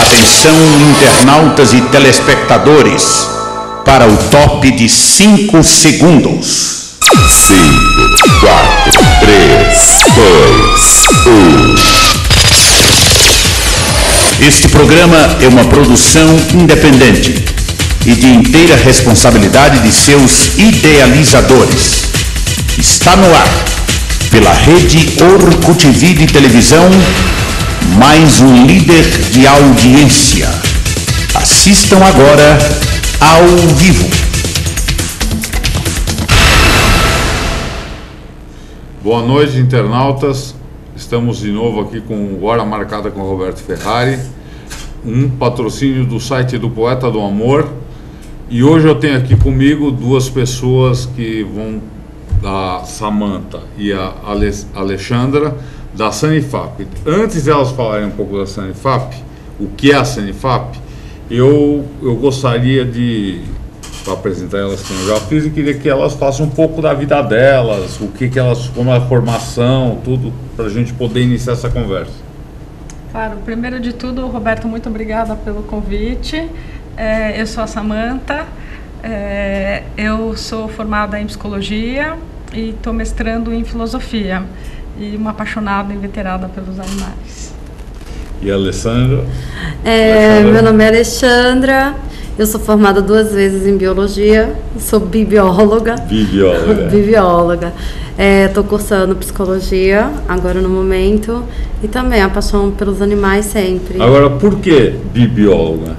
Atenção, internautas e telespectadores, para o top de 5 segundos. 5, 4, 3, 2, 1. Este programa é uma produção independente e de inteira responsabilidade de seus idealizadores. Está no ar, pela rede Orkut TV de televisão, mais um líder de audiência. Assistam agora ao vivo. Boa noite, internautas. Estamos de novo aqui com Hora Marcada com Roberto Ferrari, um patrocínio do site do Poeta do Amor. E hoje eu tenho aqui comigo duas pessoas que vão, a Samantha e a Alexandra, da Sanifap. Antes de elas falarem um pouco da Sanifap, o que é a Sanifap, eu gostaria de apresentar elas, como eu já fiz, e queria que elas façam um pouco da vida delas, o que elas, como é a formação, tudo, para a gente poder iniciar essa conversa. Claro, primeiro de tudo, Roberto, muito obrigada pelo convite. Eu sou a Samantha, eu sou formada em psicologia e estou mestrando em filosofia. E uma apaixonada e inveterada pelos animais. E a Alessandra? Meu nome é Alexandra, eu sou formada 2 vezes em biologia, sou bibióloga. Bibióloga. Estou cursando psicologia agora no momento e também a paixão pelos animais sempre. Agora, por que bibióloga?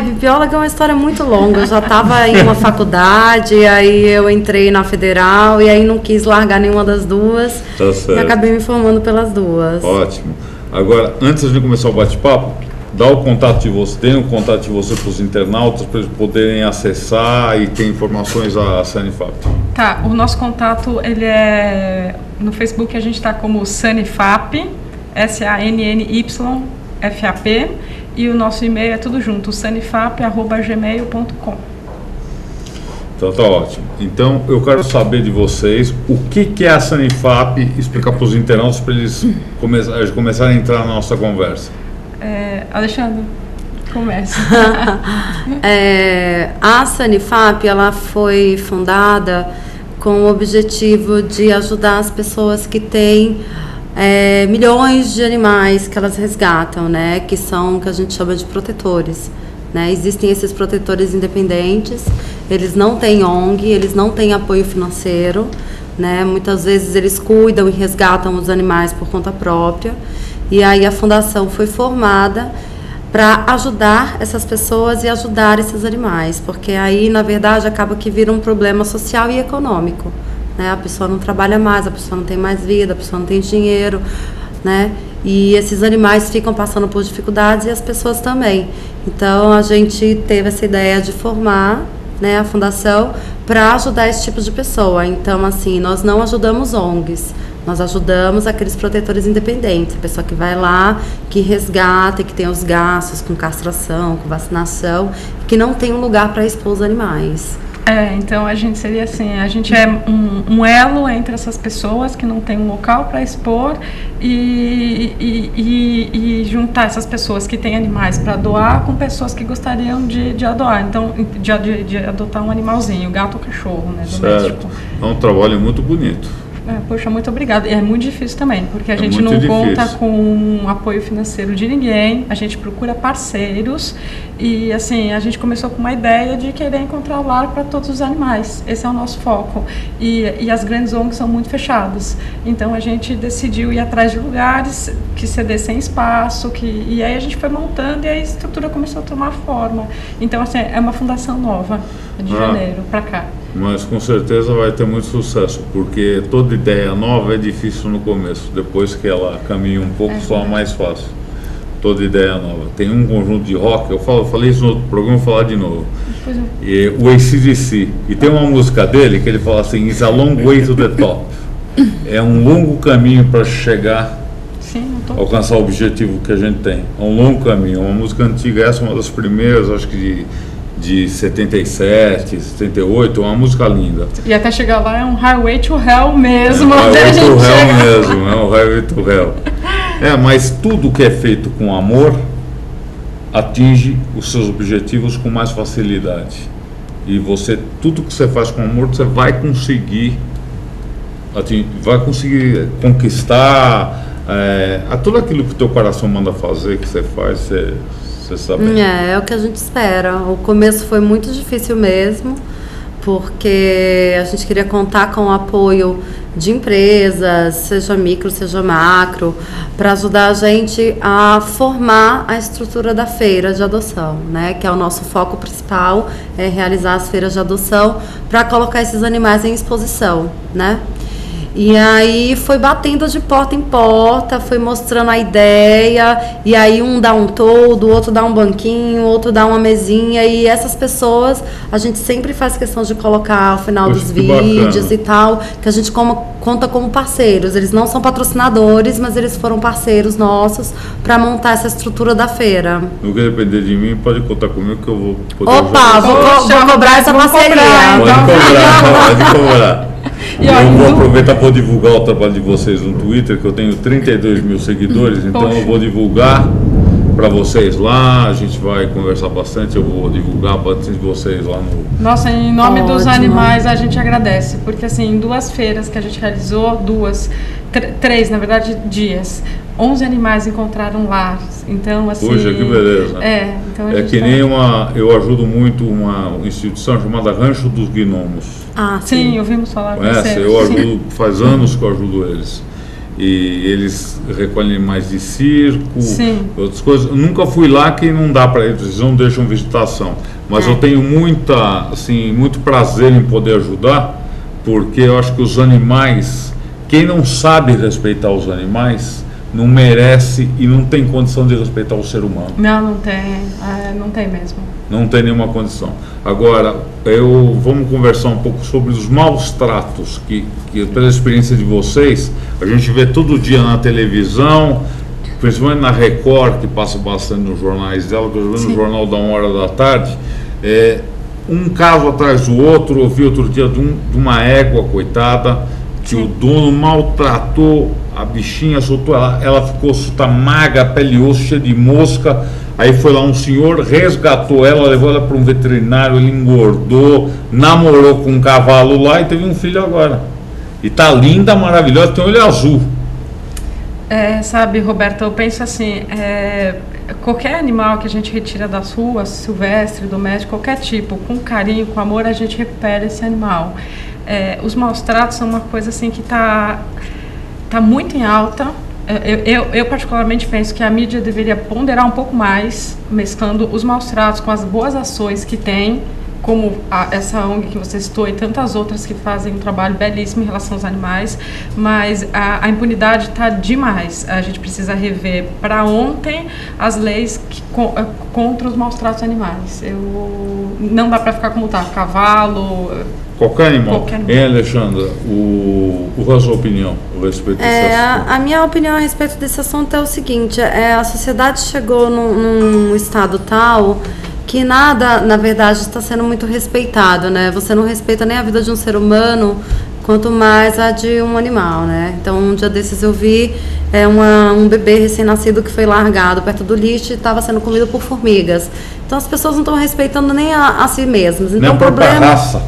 Bibióloga é uma história muito longa. Eu já estava em uma faculdade, aí eu entrei na federal e aí não quis largar nenhuma das duas. Tá certo. E acabei me formando pelas duas. Ótimo. Agora, antes de começar o bate-papo, dá o contato de você, tem o contato de você para os internautas, para eles poderem acessar e ter informações da Sanifap. Tá, o nosso contato, ele é... No Facebook a gente está como Sanifap, SANNYFAP. E o nosso e-mail é tudo junto, sanifap@gmail.com. Então tá ótimo. Então eu quero saber de vocês o que é a Sanifap, explicar para os internautas para eles começarem a entrar na nossa conversa. Alexandre, começa. A Sanifap, ela foi fundada com o objetivo de ajudar as pessoas que têm milhões de animais que elas resgatam, né, que são o que a gente chama de protetores, né? Existem esses protetores independentes, eles não têm ONG, eles não têm apoio financeiro, né? Muitas vezes eles cuidam e resgatam os animais por conta própria, e aí a fundação foi formada para ajudar essas pessoas e ajudar esses animais, porque aí na verdade acaba que vira um problema social e econômico. Né? A pessoa não trabalha mais, a pessoa não tem mais vida, a pessoa não tem dinheiro, né? E esses animais ficam passando por dificuldades e as pessoas também. Então a gente teve essa ideia de formar, né, a fundação para ajudar esse tipo de pessoa. Então assim, nós não ajudamos ONGs, nós ajudamos aqueles protetores independentes, a pessoa que vai lá, que resgata, que tem os gastos com castração, com vacinação, que não tem um lugar para expor os animais. Então a gente seria assim, a gente é um elo entre essas pessoas que não tem um local para expor e juntar essas pessoas que têm animais para doar com pessoas que gostariam de adoar, então de adotar um animalzinho, gato ou cachorro, né, doméstico. Certo. É um trabalho muito bonito. Poxa, muito obrigada. E é muito difícil também, porque a gente não conta com um apoio financeiro de ninguém, a gente procura parceiros e assim, a gente começou com uma ideia de querer encontrar o lar para todos os animais. Esse é o nosso foco. E as grandes ONGs são muito fechadas. Então a gente decidiu ir atrás de lugares que cedessem espaço, e aí a gente foi montando e a estrutura começou a tomar forma. Então assim, é uma fundação nova, de janeiro para cá. Mas com certeza vai ter muito sucesso, porque toda ideia nova é difícil no começo, depois que ela caminha um pouco, só é mais fácil. Toda ideia nova. Tem um conjunto de rock, eu falei isso no outro programa, vou falar de novo. E o AC/DC, e tem uma música dele que ele fala assim: "It's a long way to the top". É um longo caminho para chegar, alcançar o objetivo que a gente tem. É um longo caminho, uma música antiga, essa é uma das primeiras, acho que de 77, 78, uma música linda. E até chegar lá é um Highway to Hell mesmo. É um Highway to Hell mesmo, é um Highway to Hell. Mas tudo que é feito com amor atinge os seus objetivos com mais facilidade. E você, tudo que você faz com amor, você vai conseguir conquistar tudo aquilo que o teu coração manda fazer, que você faz, você sabe. É o que a gente espera. O começo foi muito difícil mesmo, porque a gente queria contar com o apoio de empresas, seja micro, seja macro, para ajudar a gente a formar a estrutura da feira de adoção, né? Que é o nosso foco principal, é realizar as feiras de adoção para colocar esses animais em exposição, né? E aí foi batendo de porta em porta, foi mostrando a ideia, e aí um dá um toldo, o outro dá um banquinho, o outro dá uma mesinha, e essas pessoas a gente sempre faz questão de colocar ao final dos vídeos e tal, que a gente conta como parceiros. Eles não são patrocinadores, mas eles foram parceiros nossos para montar essa estrutura da feira. No que depender de mim, pode contar comigo que eu vou poder vou cobrar essa parceria. Pode cobrar. Eu vou aproveitar para divulgar o trabalho de vocês no Twitter, que eu tenho 32 mil seguidores, então eu vou divulgar para vocês lá, a gente vai conversar bastante, eu vou divulgar bastante de vocês lá no... Nossa, em nome dos animais a gente agradece, porque assim, em 2 feiras que a gente realizou, 3 na verdade dias, 11 animais encontraram lar, então assim... Puxa, que beleza. Então que nem eu ajudo muito uma instituição chamada Rancho dos Gnomos. Sim, ouvimos falar. Conhece? Eu ajudo, faz anos que eu ajudo eles. E eles recolhem animais de circo, outras coisas. Eu nunca fui lá, que não dá para eles não deixam visitação. Mas eu tenho muito prazer em poder ajudar, porque eu acho que os animais, quem não sabe respeitar os animais, não merece e não tem condição de respeitar o ser humano. Não tem. Não tem mesmo. Não tem nenhuma condição. Agora, vamos conversar um pouco sobre os maus tratos que, pela experiência de vocês, a gente vê todo dia na televisão, principalmente na Record, que passa bastante nos jornais dela, que eu vejo no jornal da 1h da tarde, um caso atrás do outro. Eu vi outro dia de uma égua, coitada, que o dono maltratou a bichinha, soltou ela ficou magra, pele e osso, cheia de mosca. Aí foi lá um senhor, resgatou ela, levou ela para um veterinário, ele engordou, namorou com um cavalo lá e teve um filho agora. E tá linda, maravilhosa, tem olho azul. Sabe, Roberto, eu penso assim, qualquer animal que a gente retira das ruas, silvestre, doméstico, qualquer tipo, com carinho, com amor, a gente recupera esse animal. Os maus tratos são uma coisa assim que tá muito em alta. Eu particularmente penso que a mídia deveria ponderar um pouco mais, mesclando os maus tratos com as boas ações que tem, como essa ONG que você citou e tantas outras que fazem um trabalho belíssimo em relação aos animais, mas a impunidade está demais. A gente precisa rever para ontem as leis contra os maus tratos animais. Não dá para ficar como está, cavalo... Qualquer animal. Alexandra, qual a sua opinião a respeito desse assunto? A minha opinião a respeito desse assunto é o seguinte, a sociedade chegou num estado tal que nada, na verdade, está sendo muito respeitado, né? Você não respeita nem a vida de um ser humano, quanto mais a de um animal, né? Então, um dia desses eu vi um bebê recém-nascido que foi largado perto do lixo e estava sendo comido por formigas. Então, as pessoas não estão respeitando nem a si mesmas. Então, nem a própria raça.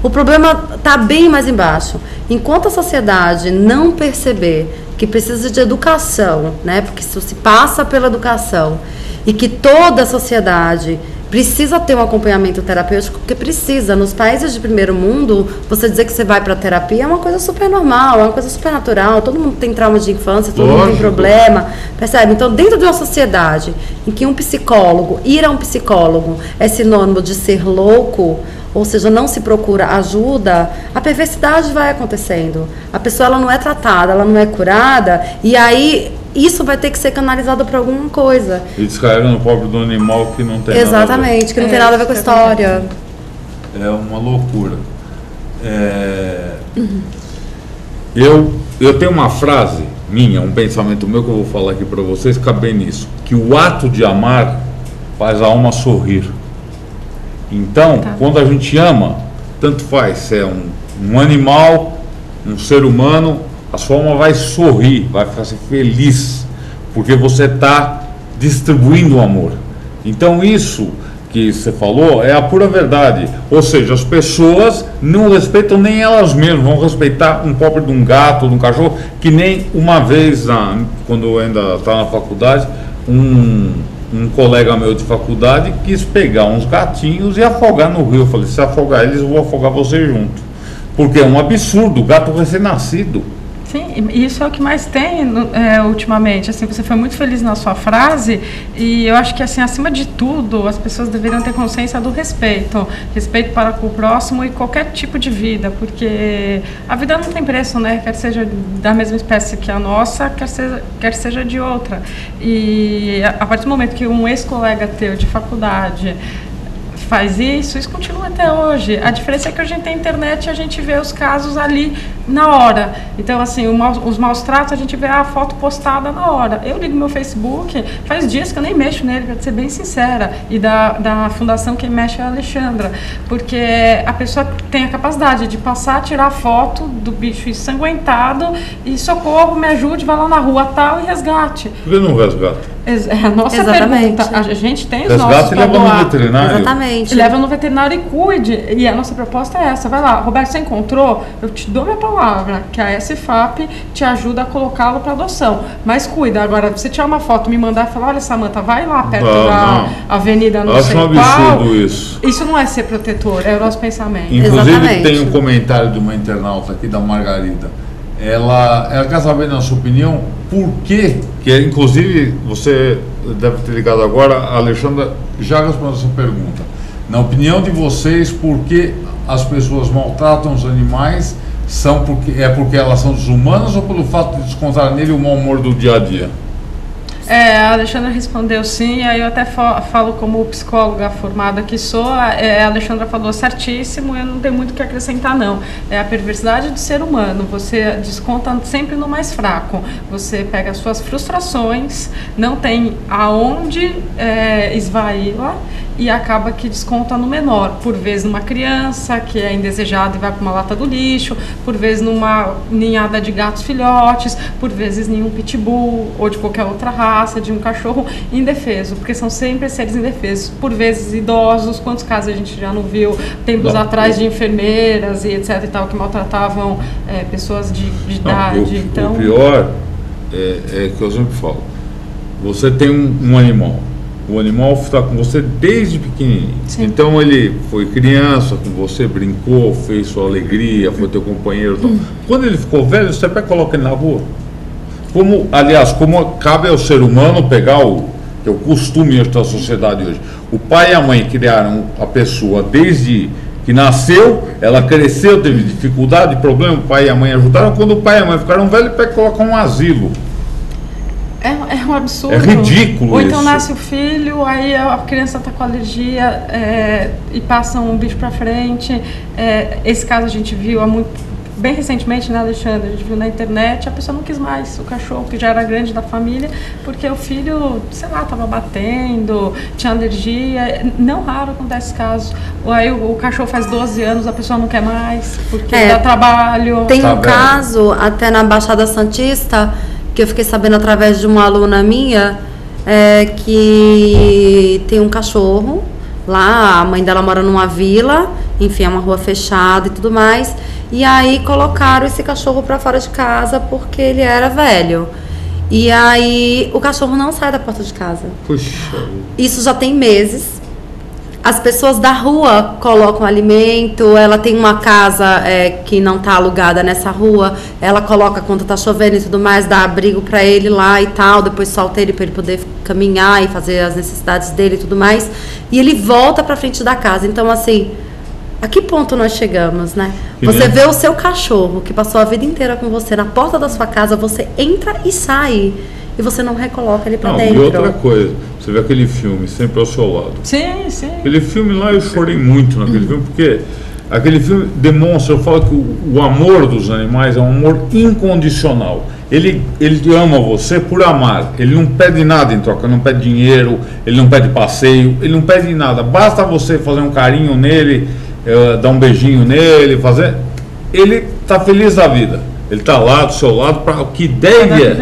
O problema está bem mais embaixo. Enquanto a sociedade não perceber que precisa de educação, né? Porque isso se passa pela educação, e que toda a sociedade precisa ter um acompanhamento terapêutico, porque precisa. Nos países de primeiro mundo, você dizer que você vai para terapia é uma coisa super normal, é uma coisa super natural. Todo mundo tem trauma de infância, todo mundo tem problema, percebe? Então, dentro de uma sociedade em que ir a um psicólogo é sinônimo de ser louco, ou seja, não se procura ajuda, a perversidade vai acontecendo. A pessoa ela não é tratada, ela não é curada, e aí isso vai ter que ser canalizado para alguma coisa. E descarrega no pobre do animal que não tem Exatamente, nada a ver. Que não tem nada a ver com a história. É uma loucura. Eu tenho uma frase minha, um pensamento meu que eu vou falar aqui para vocês, cabe nisso, que o ato de amar faz a alma sorrir. Então, quando a gente ama, tanto faz se é um animal, um ser humano, a sua alma vai sorrir, vai ficar feliz, porque você está distribuindo o amor. Então isso que você falou é a pura verdade. Ou seja, as pessoas não respeitam nem elas mesmas, vão respeitar um pobre de um gato, de um cachorro, que nem uma vez, quando eu ainda estava na faculdade, um colega meu de faculdade quis pegar uns gatinhos e afogar no rio. Eu falei, se afogar eles, eu vou afogar você junto. Porque é um absurdo, gato recém-nascido. Sim, isso é o que mais tem ultimamente. Assim, você foi muito feliz na sua frase e eu acho que, assim, acima de tudo, as pessoas deveriam ter consciência do respeito. Respeito para com o próximo e qualquer tipo de vida, porque a vida não tem preço, né? Quer seja da mesma espécie que a nossa, quer seja de outra. E a partir do momento que um ex-colega teu de faculdade faz isso continua até hoje. A diferença é que a gente tem internet e a gente vê os casos ali na hora. Então, assim, os maus tratos, a gente vê a foto postada na hora. Eu ligo meu Facebook, faz dias que eu nem mexo nele, para ser bem sincera. E da fundação quem mexe é a Alexandra. Porque a pessoa tem a capacidade de passar, tirar foto do bicho ensanguentado e socorro, me ajude, vai lá na rua tal e resgate. Por que não resgata? É a nossa pergunta. A gente tem os nossos resgate e leva no veterinário. Exatamente. Leva no veterinário e cuide. E a nossa proposta é essa. Vai lá, Roberto, você encontrou? Eu te dou minha palavra, que a SFAP te ajuda a colocá-lo para adoção. Mas cuida. Agora, você tirar uma foto, me mandar e falar, olha, Samanta, vai lá perto da avenida não sei qual. Acho um absurdo isso. Isso não é ser protetor, é o nosso pensamento. Inclusive, Exatamente. tem um comentário de uma internauta aqui, da Margarida. Ela quer saber, na sua opinião, por que, inclusive, você deve ter ligado agora, a Alexandra já respondeu essa pergunta. Na opinião de vocês, por que as pessoas maltratam os animais? Porque elas são desumanas ou pelo fato de descontar nele o mau humor do dia a dia? A Alexandra respondeu sim, aí eu até falo como psicóloga formada que sou, a Alexandra falou certíssimo, eu não tenho muito o que acrescentar não. É a perversidade do ser humano, você desconta sempre no mais fraco, você pega as suas frustrações, não tem aonde esvaí-la e acaba que desconta no menor, por vezes numa criança que é indesejada e vai para uma lata do lixo, por vezes numa ninhada de gatos filhotes, por vezes em um pitbull ou de qualquer outra raça, de um cachorro indefeso, porque são sempre seres indefesos, por vezes idosos, quantos casos a gente já não viu tempos atrás de enfermeiras e etc e tal, que maltratavam pessoas de idade. O pior é que eu sempre falo, você tem um animal, o animal está com você desde pequenininho. Sim. Então ele foi criança com você, brincou, fez sua alegria, foi teu companheiro. Quando ele ficou velho, você pega e coloca ele na rua. Como cabe ao ser humano pegar que é o costume da sociedade hoje. O pai e a mãe criaram a pessoa desde que nasceu, ela cresceu, teve dificuldade, problema, o pai e a mãe ajudaram. Quando o pai e a mãe ficaram velhos, pega e coloca um asilo. É um absurdo. É ridículo. Ou então isso. nasce o filho, aí a criança está com alergia e passa um bicho para frente. Esse caso a gente viu bem recentemente, né, Alexandre? A gente viu na internet, a pessoa não quis mais o cachorro, que já era grande da família, porque o filho, sei lá, estava batendo, tinha alergia. Não raro acontece esse caso. Aí o cachorro faz 12 anos, a pessoa não quer mais, porque dá trabalho. Tem um caso, até na Baixada Santista, que eu fiquei sabendo através de uma aluna minha, que tem um cachorro lá, a mãe dela mora numa vila, enfim, é uma rua fechada e tudo mais, e aí colocaram esse cachorro para fora de casa porque ele era velho. E aí o cachorro não sai da porta de casa. Puxa. Isso já tem meses. As pessoas da rua colocam alimento, ela tem uma casa que não está alugada nessa rua, ela coloca quando está chovendo e tudo mais, dá abrigo para ele lá e tal, depois solta ele para ele poder caminhar e fazer as necessidades dele e tudo mais, e ele volta para frente da casa. Então, assim, a que ponto nós chegamos, né? Você vê o seu cachorro, que passou a vida inteira com você, na porta da sua casa, você entra e sai, e você não recoloca ele para dentro. E outra coisa, você vê aquele filme, Sempre ao Seu Lado. Sim, sim. Aquele filme lá, eu chorei muito naquele filme, porque aquele filme demonstra, eu falo que o amor dos animais é um amor incondicional. Ele ama você por amar, ele não pede nada em troca, não pede dinheiro, ele não pede passeio, ele não pede nada, basta você fazer um carinho nele, dar um beijinho nele, ele está feliz da vida, ele está lá do seu lado para o que deve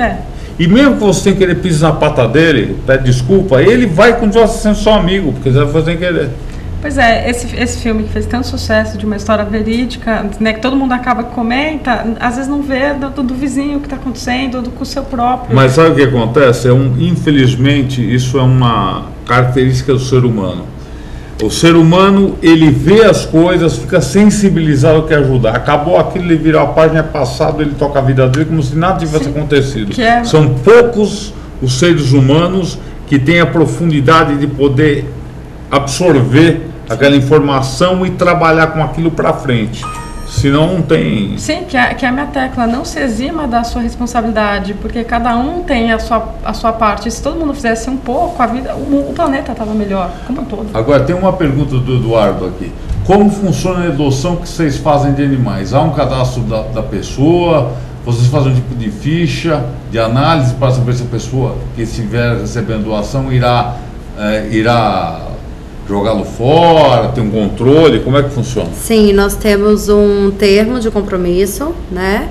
E mesmo que você tenha que querer pisar na pata dele, pede desculpa, ele vai continuar sendo seu amigo, porque você vai fazer sem querer. Pois é, esse filme que fez tanto sucesso, de uma história verídica, né, que todo mundo acaba que comenta, às vezes não vê do vizinho o que está acontecendo, com o seu próprio. Mas sabe o que acontece? Infelizmente, isso é uma característica do ser humano. O ser humano, ele vê as coisas, fica sensibilizado, quer ajudar. Acabou aquilo, ele vira a página, é passado, ele toca a vida dele como se nada tivesse acontecido. São poucos os seres humanos que têm a profundidade de poder absorver aquela informação e trabalhar com aquilo para frente. Senão não tem... Sim, que é a minha tecla, não se exima da sua responsabilidade, porque cada um tem a sua parte. Se todo mundo fizesse um pouco, a vida, o planeta estava melhor, como um todo. Agora, tem uma pergunta do Eduardo aqui. Como funciona a adoção que vocês fazem de animais? Há um cadastro da pessoa? Vocês fazem um tipo de ficha, de análise para saber se a pessoa que estiver recebendo doação irá jogá-lo fora, tem um controle, como é que funciona? Sim, nós temos um termo de compromisso, né,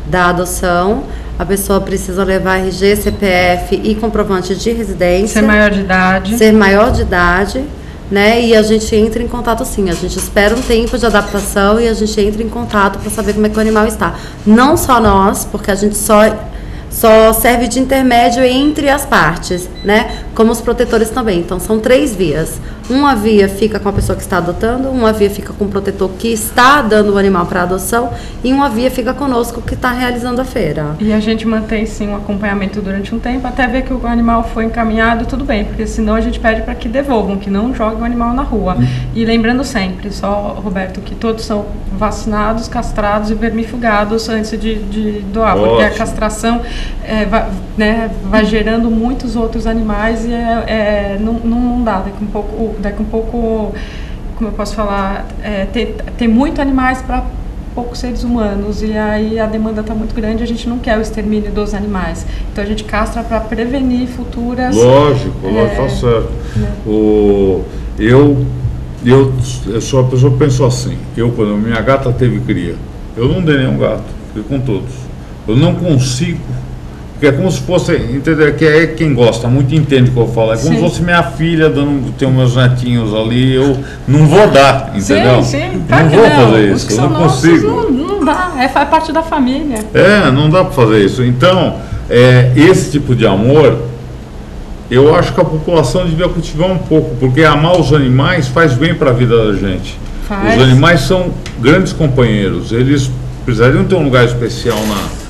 da adoção. A pessoa precisa levar RG, CPF e comprovante de residência. Ser maior de idade. Ser maior de idade, né, e a gente entra em contato sim, a gente espera um tempo de adaptação e a gente entra em contato para saber como é que o animal está. Não só nós, porque a gente só serve de intermédio entre as partes, né? Como os protetores também. Então, são 3 vias. Uma via fica com a pessoa que está adotando, uma via fica com o protetor que está dando o animal para adoção e uma via fica conosco que está realizando a feira. E a gente mantém, sim, um acompanhamento durante um tempo até ver que o animal foi encaminhado, tudo bem, porque senão a gente pede para que devolvam, que não joguem o animal na rua. E lembrando sempre, só, Roberto, que todos são vacinados, castrados e vermifugados antes de doar, porque a castração vai gerando muitos outros animais e não dá. Daqui um pouco, como eu posso falar, tem muito animais para poucos seres humanos e aí a demanda está muito grande, a gente não quer o extermínio dos animais. Então a gente castra para prevenir futuras... Lógico, tá certo. Eu sou uma pessoa que penso assim, quando minha gata teve cria, eu não dei nenhum gato, fui com todos. Eu não consigo, porque é como se fosse, entendeu? Que é quem gosta muito entende o que eu falo, é como se fosse minha filha, tem meus netinhos ali, eu não vou dar, entendeu? Sim, não vou fazer isso, eu não consigo. Não dá, faz parte da família. Não dá para fazer isso. Então, esse tipo de amor, eu acho que a população devia cultivar um pouco, porque amar os animais faz bem para a vida da gente. Os animais são grandes companheiros, eles precisariam ter um lugar especial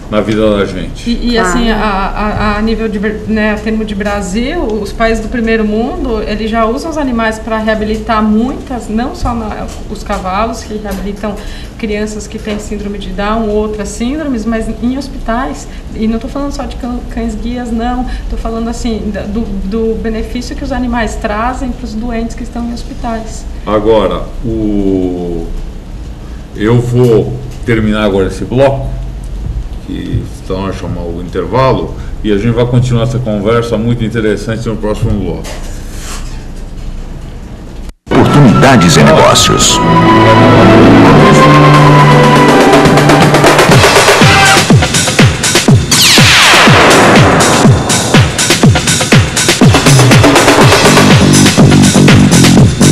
na vida da gente. E assim, a nível de, a termo de Brasil, os países do primeiro mundo, eles já usam os animais para reabilitar muitas, não só os cavalos, que reabilitam crianças que têm síndrome de Down, outras síndromes, mas em hospitais. E não estou falando só de cães guias, não. Estou falando assim, do benefício que os animais trazem para os doentes que estão em hospitais. Agora, eu vou terminar agora esse bloco, que estão a chamar o intervalo, e a gente vai continuar essa conversa muito interessante no próximo bloco. Oportunidades em negócios.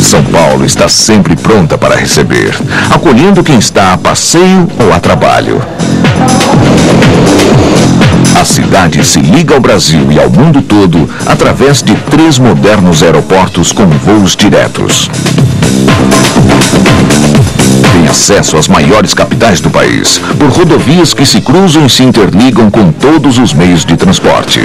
São Paulo está sempre pronta para receber, acolhendo quem está a passeio ou a trabalho. A cidade se liga ao Brasil e ao mundo todo através de 3 modernos aeroportos com voos diretos. Tem acesso às maiores capitais do país, por rodovias que se cruzam e se interligam com todos os meios de transporte.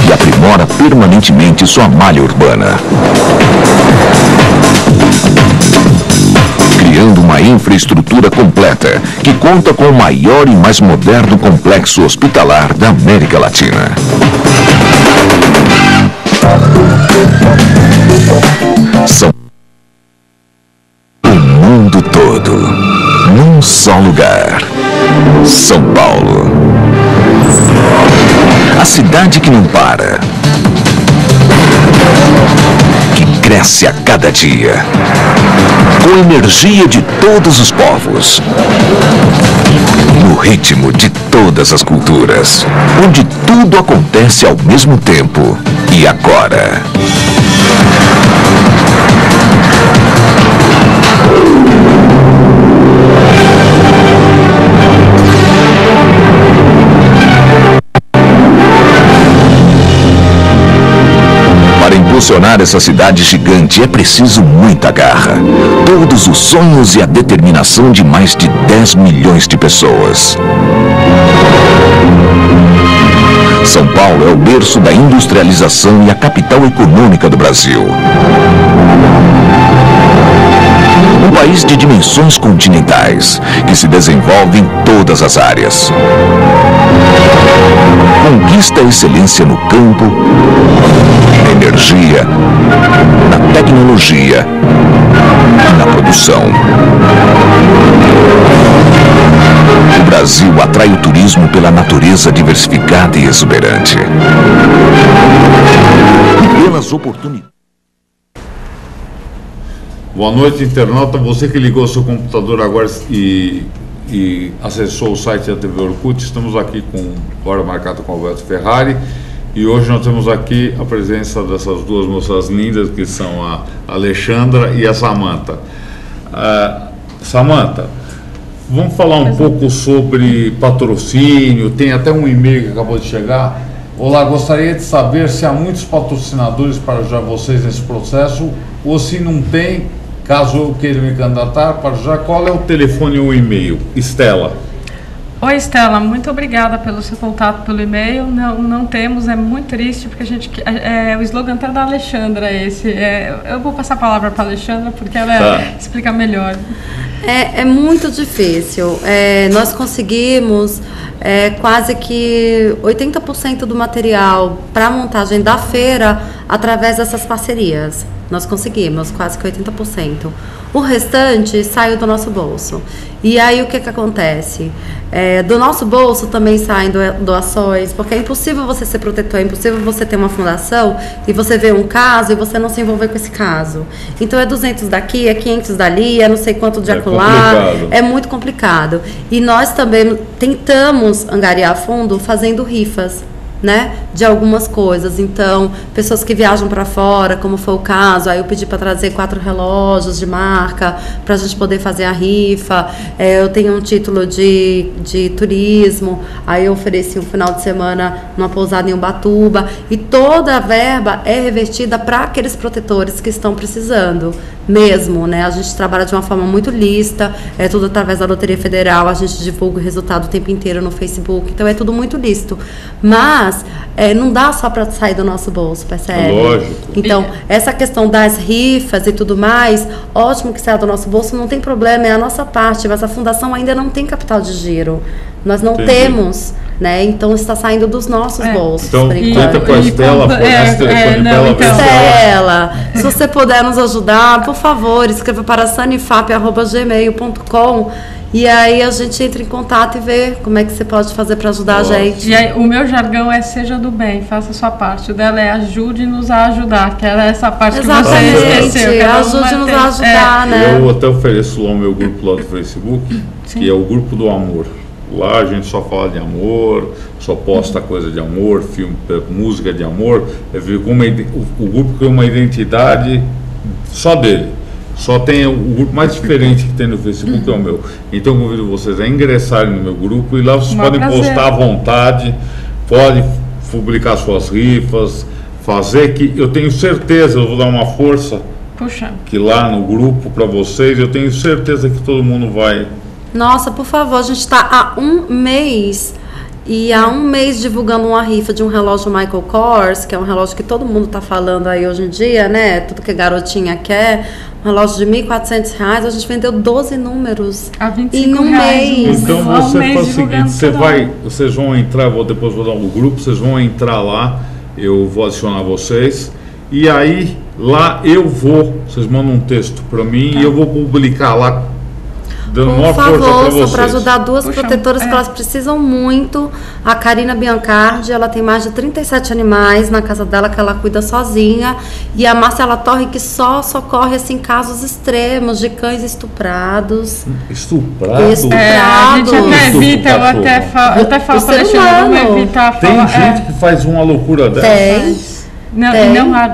E aprimora permanentemente sua malha urbana, criando uma infraestrutura completa que conta com o maior e mais moderno complexo hospitalar da América Latina. O mundo todo, num só lugar. São Paulo. A cidade que não para, que cresce cresce a cada dia. Com a energia de todos os povos. No ritmo de todas as culturas. Onde tudo acontece ao mesmo tempo. E agora. Para impulsionar essa cidade gigante é preciso muita garra, todos os sonhos e a determinação de mais de 10 milhões de pessoas. São Paulo é o berço da industrialização e a capital econômica do Brasil. Um país de dimensões continentais, que se desenvolve em todas as áreas. Conquista a excelência no campo, na energia, na tecnologia e na produção. O Brasil atrai o turismo pela natureza diversificada e exuberante. E pelas oportunidades. Boa noite, internauta. Você que ligou seu computador agora e acessou o site da TV Orkut, estamos aqui com Hora Marcada com Roberto Ferrari. E hoje nós temos aqui a presença dessas duas moças lindas, que são a Alexandra e a Samantha. Samantha, vamos falar um pouco sobre patrocínio. Tem até um e-mail que acabou de chegar. Olá, gostaria de saber se há muitos patrocinadores para ajudar vocês nesse processo, ou se não tem, caso eu queira me candidatar para já, qual é o telefone ou e-mail? Estela. Oi, Estela, muito obrigada pelo seu contato pelo e-mail. Não temos, é muito triste, porque a gente, o slogan até da Alexandra é esse. Eu vou passar a palavra para a Alexandra, porque ela explica melhor. É muito difícil. Nós conseguimos quase que 80% do material para a montagem da feira através dessas parcerias. Nós conseguimos quase que 80%. O restante saiu do nosso bolso. E aí o que acontece? Do nosso bolso também saem doações, porque é impossível você ser protetor, é impossível você ter uma fundação e você ver um caso e você não se envolver com esse caso. Então é 200 daqui, é 500 dali, é não sei quanto de acolá. É muito complicado. E nós também tentamos angariar fundo fazendo rifas, né, de algumas coisas. Então, pessoas que viajam para fora, como foi o caso, aí eu pedi para trazer 4 relógios de marca para a gente poder fazer a rifa. Eu tenho um título de turismo, aí eu ofereci um final de semana numa pousada em Ubatuba, e toda a verba é revertida para aqueles protetores que estão precisando mesmo, né? A gente trabalha de uma forma muito lícita, é tudo através da Loteria Federal, a gente divulga o resultado o tempo inteiro no Facebook, então é tudo muito lícito, mas não dá só para sair do nosso bolso, percebe? Lógico. Então, essa questão das rifas e tudo mais, ótimo que saia do nosso bolso, não tem problema, é a nossa parte, mas a fundação ainda não tem capital de giro, nós não temos, né? Então está saindo dos nossos bolsos. Então, tenta com a Estela, Estela, se você puder nos ajudar, por favor, escreva para sanifap@gmail.com e aí a gente entra em contato e vê como é que você pode fazer para ajudar a gente. E aí, o meu jargão é seja do bem, faça a sua parte. O dela é ajude-nos a ajudar, que era essa parte que você esqueceu. Ajude-nos a ajudar, né? Eu até ofereço lá o meu grupo lá do Facebook, que é o Grupo do Amor. Lá a gente só fala de amor, só posta coisa de amor, filme, música de amor. O grupo criou uma identidade só dele. Só tem o grupo mais diferente que tem no Facebook, é o meu. Então eu convido vocês a ingressarem no meu grupo, e lá vocês podem postar à vontade, podem publicar suas rifas, fazer, que eu tenho certeza, eu vou dar uma força, que lá no grupo para vocês, eu tenho certeza que todo mundo vai. Nossa, por favor, a gente está há um mês divulgando uma rifa de um relógio Michael Kors, que é um relógio que todo mundo está falando aí hoje em dia, né? Tudo que a garotinha quer. Um relógio de R$1.400, a gente vendeu 12 números em um mês. Então você faz o seguinte, vocês vão entrar, depois vou dar um grupo, vocês vão entrar lá, eu vou adicionar vocês, e aí lá vocês mandam um texto para mim e eu vou publicar lá. dando uma força para vocês. Só para ajudar duas protetoras que elas precisam muito. A Karina Biancardi, ela tem mais de 37 animais na casa dela que ela cuida sozinha. E a Marcela Torre, que só socorre assim, casos extremos de cães estuprados. Estuprados? A gente até evita, eu até falo para Alexandre, vamos evitar falar. Tem gente que faz uma loucura dessa? Tem. Não,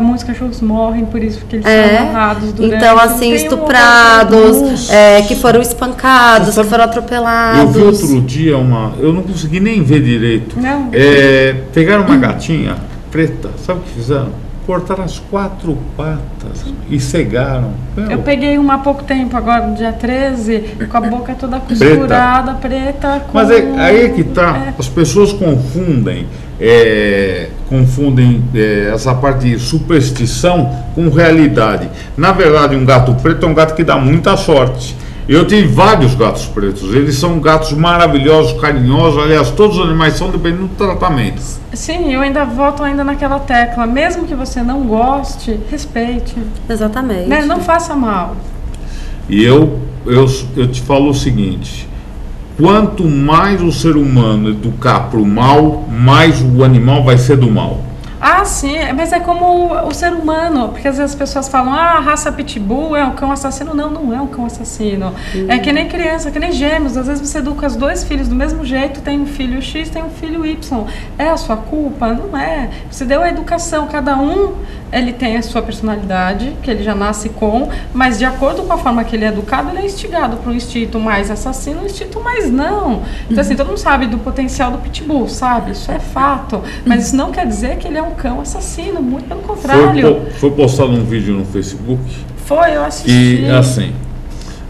muitos cachorros morrem por isso, porque eles são amarrados durante. Então, assim, estuprados, que foram espancados, que foram atropelados. Eu vi outro dia eu não consegui nem ver direito. Não. Pegaram uma gatinha preta, sabe o que fizeram? Cortaram as 4 patas e cegaram. Eu peguei uma há pouco tempo, agora no dia 13, com a boca toda costurada, preta. Mas aí é que tá, as pessoas confundem essa parte de superstição com realidade. Na verdade, um gato preto é um gato que dá muita sorte. Eu tive vários gatos pretos, eles são gatos maravilhosos, carinhosos, aliás, todos os animais são dependendo do tratamento. Sim, eu ainda volto naquela tecla, mesmo que você não goste, respeite. Exatamente. Né? Não faça mal. E eu te falo o seguinte, quanto mais o ser humano educar para o mal, mais o animal vai ser do mal. Ah, sim, mas é como o ser humano, porque às vezes as pessoas falam, a raça pitbull é um cão assassino. Não, não é um cão assassino. É que nem criança, que nem gêmeos. Às vezes você educa os 2 filhos do mesmo jeito, tem um filho X, tem um filho Y. É a sua culpa? Não é. Você deu a educação, cada um, ele tem a sua personalidade, que ele já nasce com, mas de acordo com a forma que ele é educado, ele é instigado para um instinto mais assassino, um instinto mais não. Então, assim, todo mundo sabe do potencial do pitbull, sabe? Isso é fato. Mas isso não quer dizer que ele é um cão assassino, muito pelo contrário. Foi postado um vídeo no Facebook. Foi, eu assisti. E assim,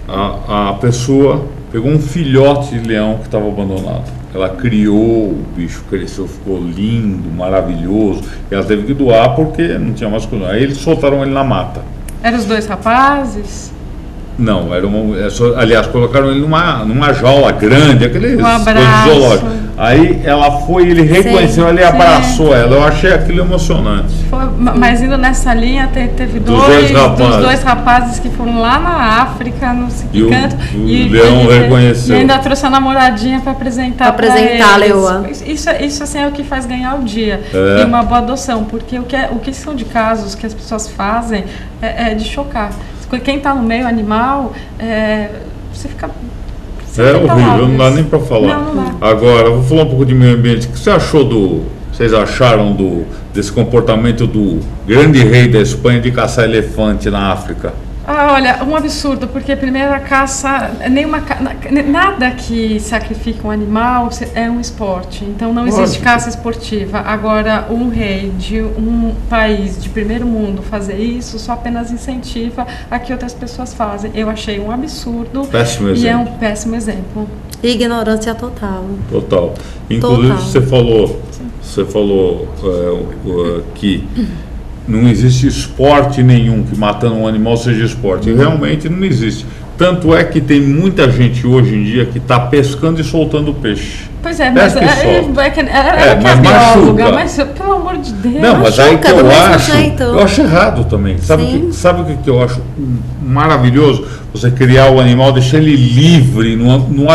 a pessoa pegou um filhote de leão que estava abandonado. Ela criou, o bicho cresceu, ficou lindo, maravilhoso. E ela teve que doar porque não tinha mais coisa. Aí eles soltaram ele na mata. Eram os 2 rapazes? Não, aliás, colocaram ele numa jaula grande, aqueles zoológicos. Aí ela foi, ele reconheceu, ele abraçou ela. Eu achei aquilo emocionante. Mas indo nessa linha, teve dos 2 rapazes que foram lá na África, no canto. E o leão reconheceu. E ainda trouxe a namoradinha para apresentar a leoa. Isso assim, é o que faz ganhar o dia. E uma boa adoção, porque o que são de casos que as pessoas fazem é de chocar. Quem está no meio animal, você fica... horrível, não dá nem para falar. Não dá. Agora, vou falar um pouco de meio ambiente. O que você achou vocês acharam desse comportamento do grande rei da Espanha de caçar elefante na África? Olha, um absurdo, porque primeiro a caça, nada que sacrifica um animal é um esporte, então não existe caça esportiva. Agora, um rei de um país de primeiro mundo fazer isso só apenas incentiva a que outras pessoas fazem. Eu achei um absurdo. Péssimo exemplo. E é um péssimo exemplo. Ignorância total. Total. Inclusive, você falou que não existe esporte nenhum que matando um animal seja esporte. E realmente não existe. Tanto é que tem muita gente hoje em dia que está pescando e soltando peixe. Pois é, mas é bióloga, mas pelo amor de Deus. Não, mas aí que eu acho errado também. Sabe o que eu acho maravilhoso? Você criar o animal, deixar ele livre, não